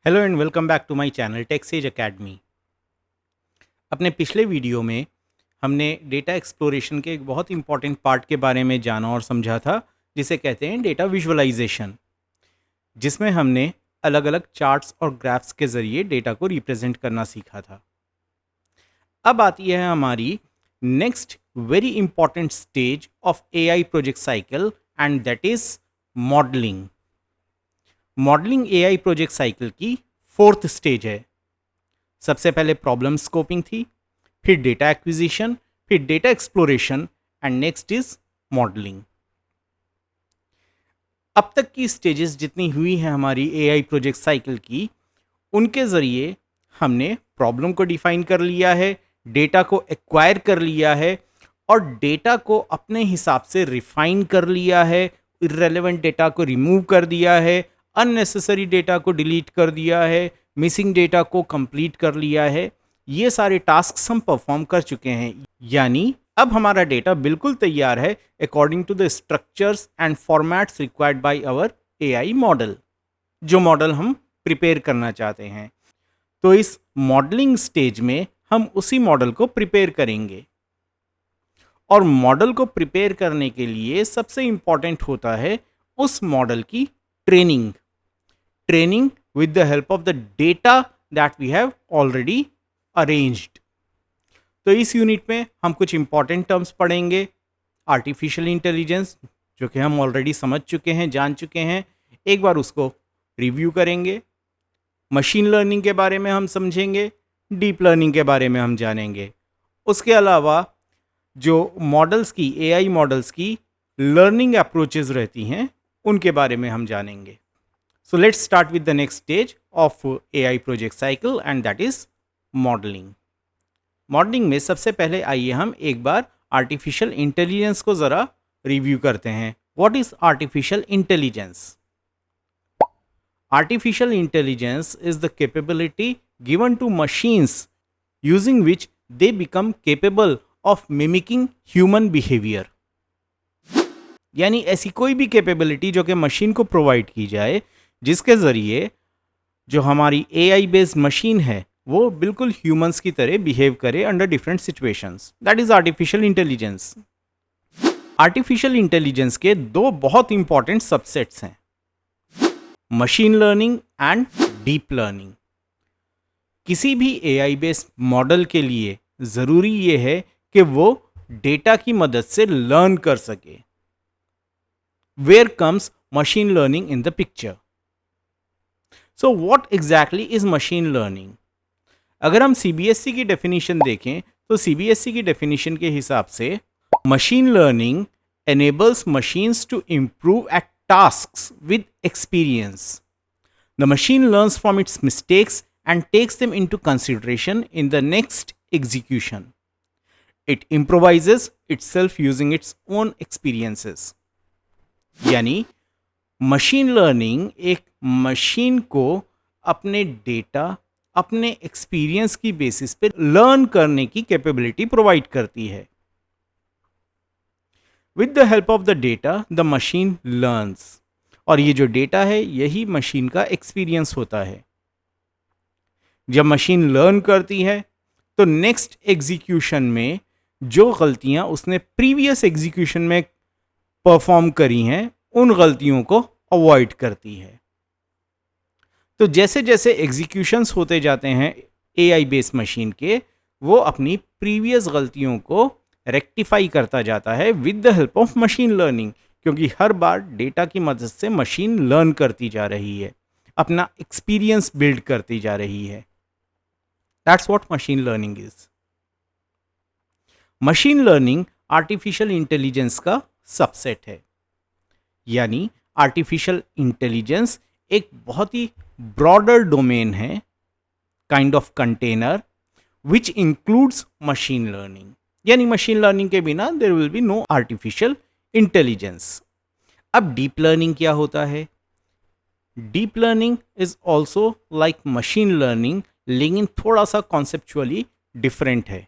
Hello and welcome back to my channel taxes academy. अपने पिछले video में हमने डेटा एक्सप्लोरेशन के एक बहुत इंपॉर्टेंट पार्ट के बारे में जाना और समझा था, जिसे कहते हैं डेटा विजुअलाइजेशन, जिसमें हमने अलग अलग चार्ट्स और ग्राफ्स के ज़रिए डेटा को रिप्रेजेंट करना सीखा था। अब आती है हमारी next very important stage of AI project cycle, and that is modelling. Modelling AI project cycle की फोर्थ स्टेज है। सबसे पहले प्रॉब्लम स्कोपिंग थी, फिर डेटा एक्विजिशन, फिर data exploration, and next is modelling. अब तक की स्टेजेस जितनी हुई हैं हमारी एआई प्रोजेक्ट साइकिल की, उनके ज़रिए हमने प्रॉब्लम को डिफाइन कर लिया है, डेटा को एक्वायर कर लिया है और डेटा को अपने हिसाब से रिफाइन कर लिया है, इर्रेलेवेंट डेटा को रिमूव कर दिया है, अननेसेसरी डेटा को डिलीट कर दिया है, मिसिंग डेटा को कंप्लीट कर लिया है। ये सारे टास्क हम परफॉर्म कर चुके हैं, यानी अब हमारा डेटा बिल्कुल तैयार है according to the structures and formats required by our AI model, जो मॉडल हम प्रिपेयर करना चाहते हैं। तो इस मॉडलिंग स्टेज में हम उसी मॉडल को प्रिपेयर करेंगे, और मॉडल को प्रिपेयर करने के लिए सबसे इंपॉर्टेंट होता है उस मॉडल की training with the help of the data that we have already arranged। तो इस यूनिट में हम कुछ इंपॉर्टेंट टर्म्स पढ़ेंगे। आर्टिफिशियल इंटेलिजेंस, जो कि हम ऑलरेडी समझ चुके हैं, जान चुके हैं, एक बार उसको रिव्यू करेंगे। मशीन लर्निंग के बारे में हम समझेंगे, डीप लर्निंग के बारे में हम जानेंगे। उसके अलावा जो मॉडल्स की, एआई मॉडल्स की लर्निंग अप्रोचेस रहती हैं, उनके बारे में हम जानेंगे। So let's start with the next stage of AI project cycle, and that is modeling। Modelling में सबसे पहले आइए हम एक बार आर्टिफिशियल इंटेलिजेंस को ज़रा रिव्यू करते हैं। What is artificial intelligence? Artificial intelligence is the capability given to machines using which they become capable of mimicking human behavior। यानी ऐसी कोई भी कैपेबिलिटी जो कि मशीन को प्रोवाइड की जाए, जिसके ज़रिए जो हमारी एआई बेस्ड मशीन है वो बिल्कुल ह्यूमंस की तरह बिहेव करे under different situations. That is artificial intelligence. Artificial intelligence के दो बहुत इंपॉर्टेंट सबसेट्स हैं, machine learning and deep learning. किसी भी एआई बेस्ड मॉडल के लिए ज़रूरी ये है कि वो डेटा की मदद से लर्न कर सके। Where comes machine learning in the picture? So what exactly is machine learning? अगर हम सीबीएसई की डेफिनेशन देखें तो सीबीएसई की डेफिनेशन के हिसाब से machine learning enables machines to improve at tasks with experience. The machine learns from its mistakes and takes them into consideration in the next execution. It improvises itself using its own experiences. यानी machine learning एक machine को अपने data, अपने experience की basis पे learn करने की capability provide करती है। With the help of the data the machine learns, और ये जो डेटा है यही मशीन का एक्सपीरियंस होता है। जब मशीन लर्न करती है तो नेक्स्ट एग्जीक्यूशन में जो गलतियां उसने प्रीवियस एग्जीक्यूशन में परफॉर्म करी हैं, उन गलतियों को अवॉइड करती है। तो जैसे जैसे एग्जीक्यूशंस होते जाते हैं एआई बेस्ड मशीन के, वो अपनी प्रीवियस गलतियों को रेक्टिफाई करता जाता है with the help of machine learning, क्योंकि हर बार डेटा की मदद से मशीन लर्न करती जा रही है, अपना एक्सपीरियंस बिल्ड करती जा रही है। That's what machine learning is. Machine learning artificial intelligence का सबसेट है, यानी आर्टिफिशियल इंटेलिजेंस एक बहुत ही ब्रॉडर डोमेन है, kind of container which includes machine learning. यानी मशीन लर्निंग के बिना there will be no artificial intelligence. अब डीप लर्निंग क्या होता है? Deep learning is also like machine learning, लेकिन थोड़ा सा कॉन्सेप्चुअली डिफरेंट है।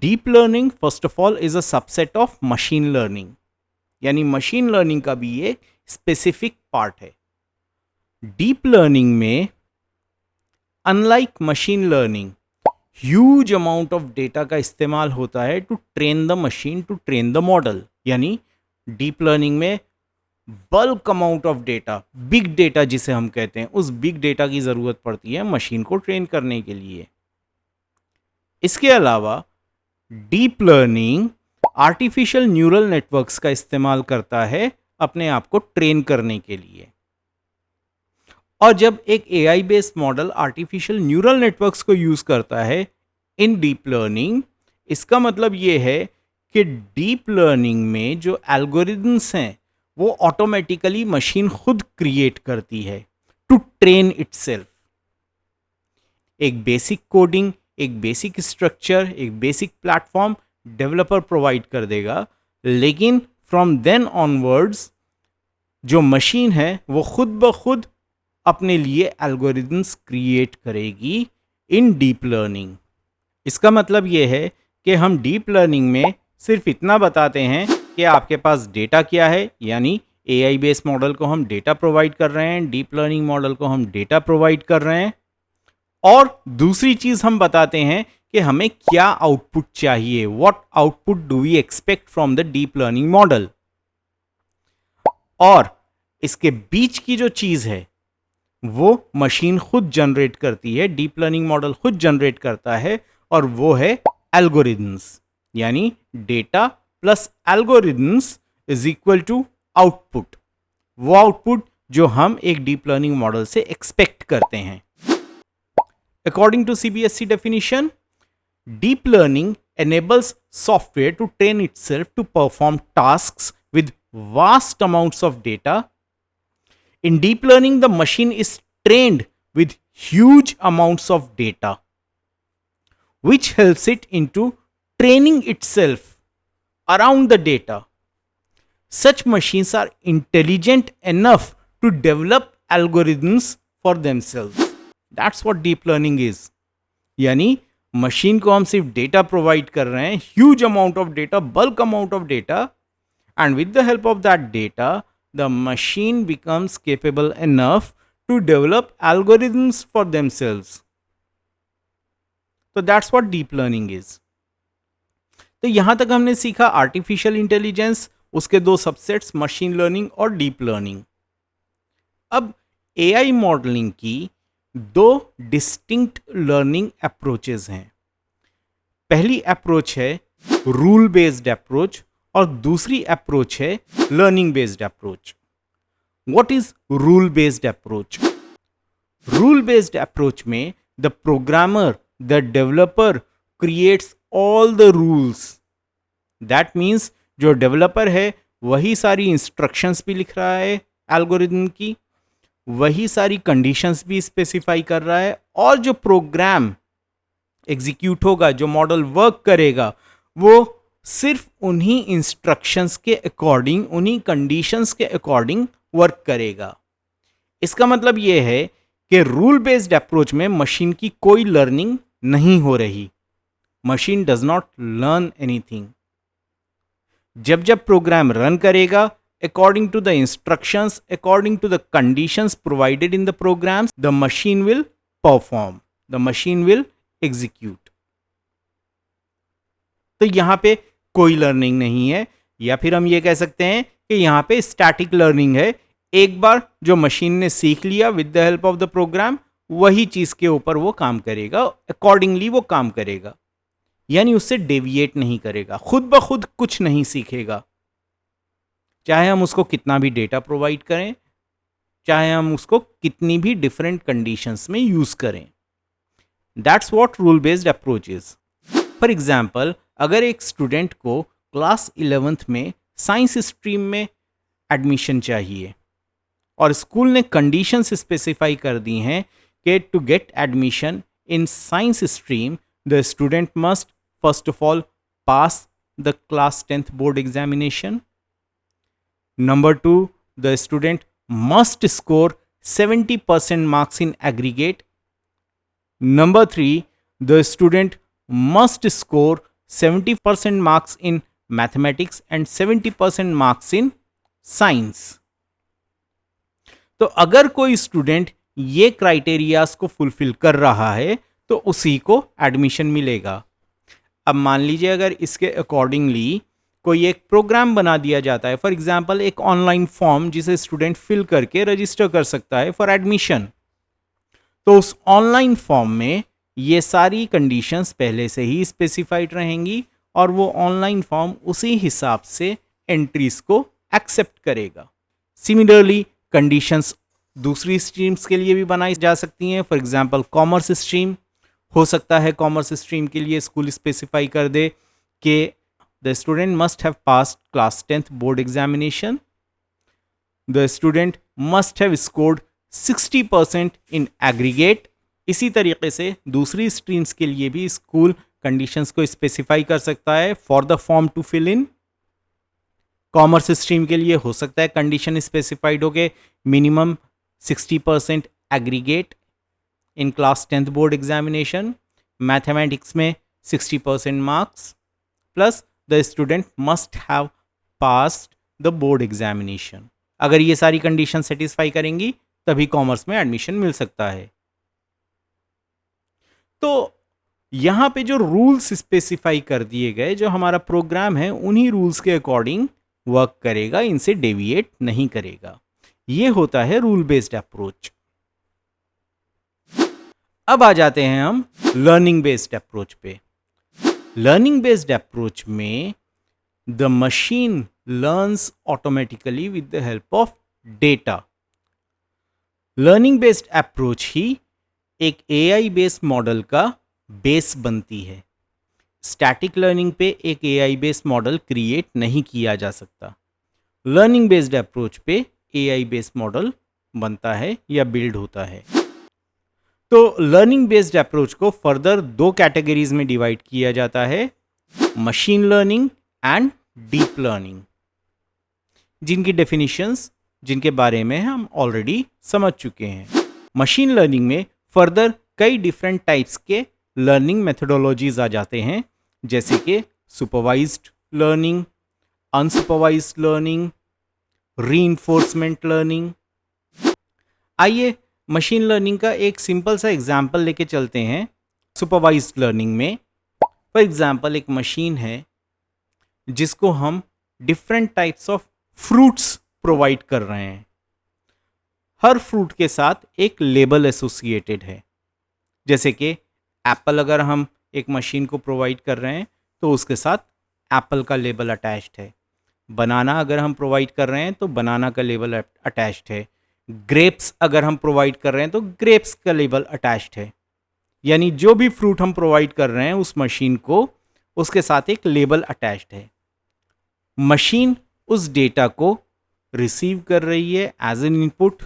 Deep learning first of all is a subset of machine learning, यानी मशीन लर्निंग का भी एक स्पेसिफिक पार्ट है। डीप लर्निंग में unlike machine learning huge amount of data का इस्तेमाल होता है to train the machine to train the model. यानी डीप लर्निंग में bulk amount of data, big data जिसे हम कहते हैं, उस बिग डेटा की ज़रूरत पड़ती है मशीन को ट्रेन करने के लिए। इसके अलावा deep learning artificial neural networks का इस्तेमाल करता है अपने आप को ट्रेन करने के लिए। और जब एक AI based model artificial neural networks को यूज करता है इन डीप लर्निंग, इसका मतलब ये है कि डीप लर्निंग में जो एल्गोरिदम्स हैं वो ऑटोमेटिकली मशीन खुद क्रिएट करती है टू ट्रेन इटसेल्फ। एक बेसिक कोडिंग, एक बेसिक स्ट्रक्चर, एक बेसिक प्लेटफॉर्म डेवलपर प्रोवाइड कर देगा, लेकिन फ्रॉम देन ऑनवर्ड्स जो मशीन है वो खुद ब खुद अपने लिए एल्गोरिदम्स क्रिएट करेगी इन डीप लर्निंग। इसका मतलब ये है कि हम डीप लर्निंग में सिर्फ इतना बताते हैं कि आपके पास डेटा क्या है, यानी एआई बेस्ड मॉडल को हम डेटा प्रोवाइड कर रहे हैं, डीप लर्निंग मॉडल को हम डेटा प्रोवाइड कर रहे हैं, और दूसरी चीज हम बताते हैं कि हमें क्या आउटपुट चाहिए, what output do we expect from the deep learning model. और इसके बीच की जो चीज है वो मशीन खुद जनरेट करती है, डीप लर्निंग मॉडल खुद जनरेट करता है, और वो है एल्गोरिदम्स। यानी data plus algorithms is equal to output, वो आउटपुट जो हम एक डीप लर्निंग मॉडल से एक्सपेक्ट करते हैं। According to CBSE definition, deep learning enables software to train itself to perform tasks with vast amounts of data. In deep learning, the machine is trained with huge amounts of data, which helps it into training itself around the data. Such machines are intelligent enough to develop algorithms for themselves. That's what deep learning is. यानी machine को हम सिर्फ data provide कर रहे हैं, huge amount of data, bulk amount of data, and with the help of that data the machine becomes capable enough to develop algorithms for themselves. तो that's what deep learning is. तो यहां तक हमने सीखा artificial intelligence, उसके दो subsets machine learning और deep learning. अब एआई मॉडलिंग की दो डिस्टिंक्ट लर्निंग अप्रोचेस हैं। पहली अप्रोच है रूल बेस्ड अप्रोच और दूसरी अप्रोच है learning based approach. What is rule based approach? Rule based approach में the programmer, the developer creates all the rules. That means जो डेवलपर है वही सारी इंस्ट्रक्शंस भी लिख रहा है एल्गोरिथम की, वही सारी कंडीशंस भी स्पेसिफाई कर रहा है, और जो प्रोग्राम एग्जीक्यूट होगा, जो मॉडल वर्क करेगा, वो सिर्फ उन्हीं इंस्ट्रक्शंस के अकॉर्डिंग, उन्हीं कंडीशंस के अकॉर्डिंग वर्क करेगा। इसका मतलब यह है कि रूल बेस्ड अप्रोच में मशीन की कोई लर्निंग नहीं हो रही। Machine does not learn anything. जब जब प्रोग्राम रन करेगा, according to the instructions, according to the conditions provided in the programs, the machine will perform, the machine will execute. तो यहां पे कोई लर्निंग नहीं है, या फिर हम ये कह सकते हैं कि यहां पे स्टैटिक लर्निंग है। एक बार जो मशीन ने सीख लिया with the help of the program, वही चीज के ऊपर वो काम करेगा, अकॉर्डिंगली वो काम करेगा, यानी उससे डेविएट नहीं करेगा, खुद ब खुद कुछ नहीं सीखेगा। चाहे हम उसको कितना भी डेटा प्रोवाइड करें, चाहे हम उसको कितनी भी डिफरेंट कंडीशंस में यूज करें। That's what rule based approach is. For example, अगर एक स्टूडेंट को क्लास 11th में साइंस स्ट्रीम में एडमिशन चाहिए और स्कूल ने कंडीशंस स्पेसिफाई कर दी हैं कि to get admission in science stream the student must first of all pass the class 10th board examination. Number 2, the student must score 70% marks in aggregate. Number 3, the student must score 70% marks in mathematics and 70% marks in science. तो अगर कोई student ये criterias को fulfil कर रहा है तो उसी को एडमिशन मिलेगा। अब मान लीजिए अगर इसके अकॉर्डिंगली कोई एक प्रोग्राम बना दिया जाता है, फॉर एग्जांपल एक ऑनलाइन फॉर्म जिसे स्टूडेंट फिल करके रजिस्टर कर सकता है फॉर एडमिशन, तो उस ऑनलाइन फॉर्म में ये सारी कंडीशंस पहले से ही स्पेसिफाइड रहेंगी और वो ऑनलाइन फॉर्म उसी हिसाब से एंट्रीज को एक्सेप्ट करेगा। सिमिलरली कंडीशंस दूसरी स्ट्रीम्स के लिए भी बनाई जा सकती हैं। फॉर एग्जांपल कॉमर्स स्ट्रीम, हो सकता है कॉमर्स स्ट्रीम के लिए स्कूल स्पेसिफाई कर दे कि the student must have passed class 10th board examination, the student must have scored 60% in aggregate. इसी तरीके से दूसरी स्ट्रीम्स के लिए भी स्कूल कंडीशंस को स्पेसिफाई कर सकता है for the form to fill in. Commerce stream के लिए हो सकता है कंडीशन स्पेसिफाइड हो के minimum 60% aggregate in class 10th board examination, mathematics में 60% marks plus the student must have passed the board examination. अगर ये सारी कंडीशन सेटिस्फाई करेंगी तभी कॉमर्स में एडमिशन मिल सकता है। तो यहाँ पे जो रूल्स स्पेसिफाई कर दिए गए, जो हमारा प्रोग्राम है उन्हीं रूल्स के अकॉर्डिंग वर्क करेगा, इनसे डेविएट नहीं करेगा। ये होता है रूल बेस्ड अप्रोच। अब आ जाते हैं हम लर्निंग बेस्ड अप्रोच पे। लर्निंग बेस्ड अप्रोच में the machine learns automatically with the help of data. Learning based approach ही एक एआई बेस्ड मॉडल का बेस बनती है। स्टैटिक लर्निंग पे एक एआई बेस्ड मॉडल क्रिएट नहीं किया जा सकता। लर्निंग बेस्ड अप्रोच पे एआई बेस्ड मॉडल बनता है या बिल्ड होता है। तो लर्निंग बेस्ड अप्रोच को फर्दर 2 कैटेगरीज में डिवाइड किया जाता है, machine learning and deep learning, जिनकी डेफिनेशंस जिनके बारे में हम ऑलरेडी समझ चुके हैं। मशीन लर्निंग में फर्दर कई डिफरेंट टाइप्स के लर्निंग मेथोडोलॉजीज आ जाते हैं, जैसे कि supervised learning, unsupervised learning, reinforcement learning. आइए मशीन लर्निंग का एक सिंपल सा एग्जाम्पल लेके चलते हैं। सुपरवाइज्ड लर्निंग में फॉर एग्जाम्पल एक मशीन है जिसको हम different types of fruits provide कर रहे हैं। हर फ्रूट के साथ एक लेबल एसोसिएटेड है। जैसे कि एप्पल अगर हम एक मशीन को प्रोवाइड कर रहे हैं तो उसके साथ एप्पल का लेबल अटैच्ड है। बनाना अगर हम प्रोवाइड कर रहे हैं तो बनाना का लेबल अटैच्ड है। ग्रेप्स अगर हम प्रोवाइड कर रहे हैं तो ग्रेप्स का लेबल अटैच्ड है। यानी जो भी फ्रूट हम प्रोवाइड कर रहे हैं उस मशीन को, उसके साथ एक लेबल अटैच्ड है। मशीन उस डेटा को रिसीव कर रही है as an input.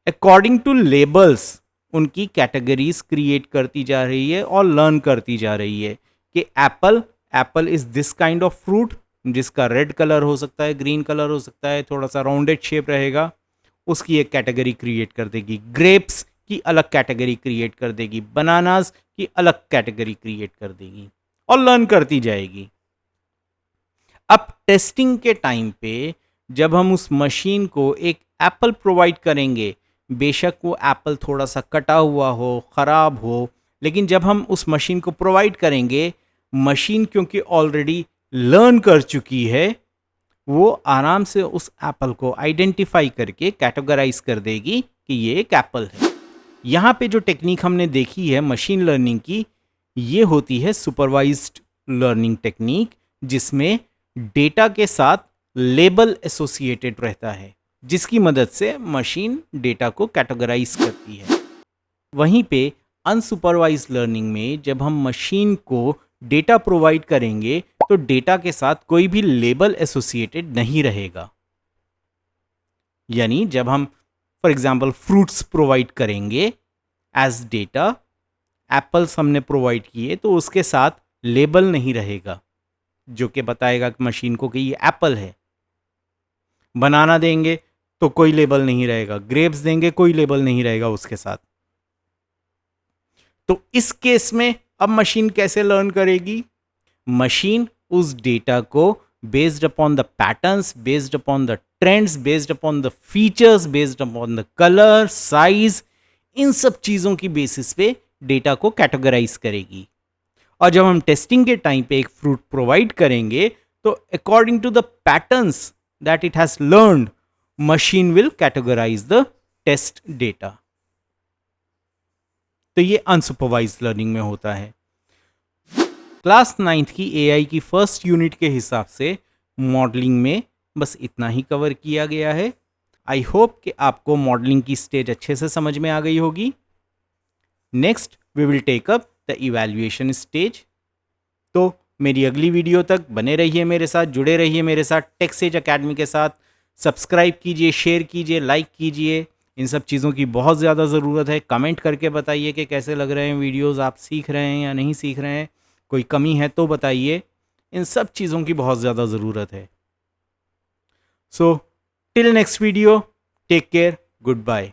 According to labels उनकी कैटेगरीज क्रिएट करती जा रही है और लर्न करती जा रही है कि Apple is this kind of fruit, जिसका रेड कलर हो सकता है, ग्रीन कलर हो सकता है, थोड़ा सा राउंडेड शेप रहेगा, उसकी एक कैटेगरी क्रिएट कर देगी। ग्रेप्स की अलग कैटेगरी क्रिएट कर देगी, बनानास की अलग कैटेगरी क्रिएट कर देगी और लर्न करती जाएगी। अब टेस्टिंग के टाइम पे जब हम उस मशीन को एक एप्पल प्रोवाइड करेंगे, बेशक वो एप्पल थोड़ा सा कटा हुआ हो, ख़राब हो, लेकिन जब हम उस मशीन को प्रोवाइड करेंगे, मशीन क्योंकि ऑलरेडी लर्न कर चुकी है, वो आराम से उस एप्पल को आइडेंटिफाई करके कैटेगराइज कर देगी कि ये एक एप्पल है। यहाँ पे जो टेक्निक हमने देखी है मशीन लर्निंग की, ये होती है सुपरवाइज्ड लर्निंग टेक्निक, जिसमें डेटा के साथ लेबल एसोसिएटेड रहता है, जिसकी मदद से मशीन डेटा को कैटेगराइज करती है। वहीं पे अनसुपरवाइज्ड लर्निंग में जब हम मशीन को डेटा प्रोवाइड करेंगे तो डेटा के साथ कोई भी लेबल एसोसिएटेड नहीं रहेगा। यानी जब हम फॉर एग्जांपल फ्रूट्स प्रोवाइड करेंगे एज डेटा, एप्पल्स हमने प्रोवाइड किए तो उसके साथ लेबल नहीं रहेगा जो कि बताएगा मशीन को कि ये एप्पल है। बनाना देंगे तो कोई लेबल नहीं रहेगा, ग्रेप्स देंगे कोई लेबल नहीं रहेगा उसके साथ। तो इस केस में अब मशीन कैसे लर्न करेगी? मशीन उस डेटा को based upon the patterns, based upon the trends, based upon the features, based upon the color, size, इन सब चीज़ों की बेसिस पे डेटा को कैटेगराइज करेगी। और जब हम टेस्टिंग के टाइम पे एक फ्रूट प्रोवाइड करेंगे तो according to the patterns that it has learned, machine will categorise the test data. तो ये अनसुपरवाइज्ड लर्निंग में होता है। क्लास 9th की एआई की फर्स्ट यूनिट के हिसाब से मॉडलिंग में बस इतना ही कवर किया गया है। आई होप कि आपको मॉडलिंग की स्टेज अच्छे से समझ में आ गई होगी। Next we will take up the evaluation stage. तो मेरी अगली वीडियो तक बने रहिए मेरे साथ, जुड़े रहिए मेरे साथ टेक्सेज एकेडमी के साथ। सब्सक्राइब कीजिए, शेयर कीजिए, लाइक कीजिए। इन सब चीज़ों की बहुत ज़्यादा ज़रूरत है। कमेंट करके बताइए कि कैसे लग रहे हैं वीडियोज़, आप सीख रहे हैं या नहीं सीख रहे हैं, कोई कमी है तो बताइए। इन सब चीज़ों की बहुत ज़्यादा ज़रूरत है। So till next video, take care, good bye.